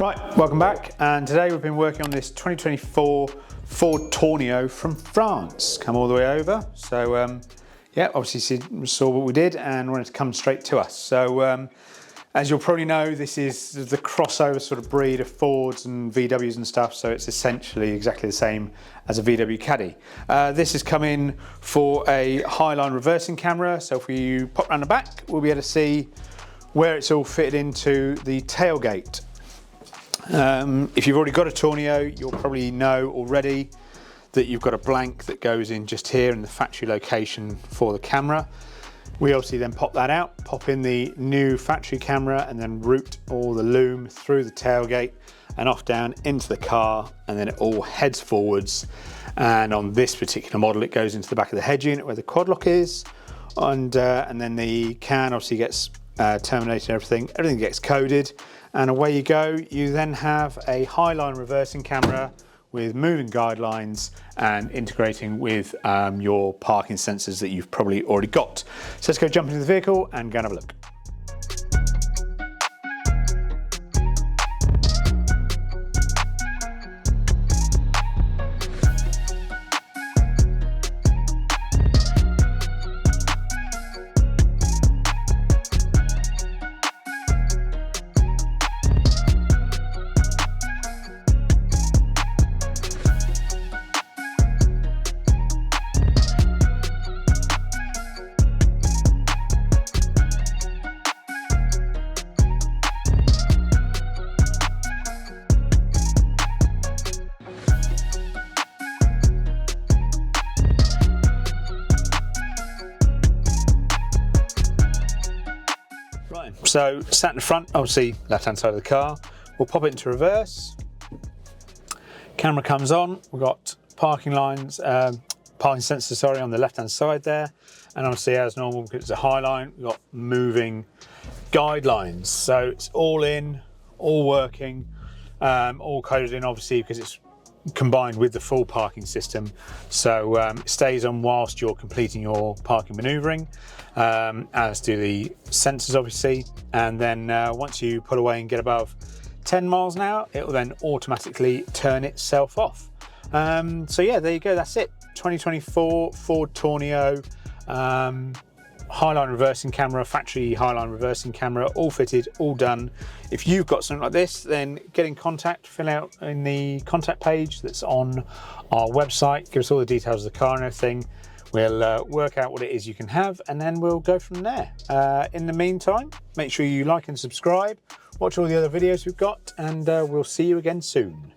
Right, welcome back, and today we've been working on this 2024 Ford Tourneo from France. Come all the way over, so yeah, obviously saw what we did and wanted to come straight to us. So as you'll probably know, this is the crossover sort of breed of Fords and VWs and stuff, so it's essentially exactly the same as a VW Caddy. This has come in for a highline reversing camera, so if we pop around the back, we'll be able to see where it's all fitted into the tailgate. If you've already got a Tourneo, you'll probably know already that you've got a blank that goes in just here in the factory location for the camera. We obviously then pop that out, pop in the new factory camera, and then route all the lume through the tailgate and off down into the car, and then it all heads forwards. And on this particular model, it goes into the back of the head unit where the quad lock is, and then the can obviously gets terminated, everything gets coded, and away you go. You then have a highline reversing camera with moving guidelines and integrating with your parking sensors that you've probably already got. So let's go jump into the vehicle and go and have a look. Right, so sat in the front, obviously left hand side of the car. We'll pop it into reverse. Camera comes on. We've got parking lines, parking sensor, sorry, on the left hand side there. And obviously as normal, because it's a highline, we've got moving guidelines. So it's all in, all working, all coded in obviously because it's combined with the full parking system. So it stays on whilst you're completing your parking manoeuvring, as do the sensors obviously. And then once you pull away and get above 10 miles an hour, it will then automatically turn itself off. So yeah, there you go, that's it. 2024 Ford Tourneo, highline reversing camera, factory highline reversing camera, all fitted, all done. If you've got something like this, then get in contact, fill out in the contact page that's on our website, give us all the details of the car and everything. We'll work out what it is you can have, and then we'll go from there. In the meantime, make sure you like and subscribe, watch all the other videos we've got, and we'll see you again soon.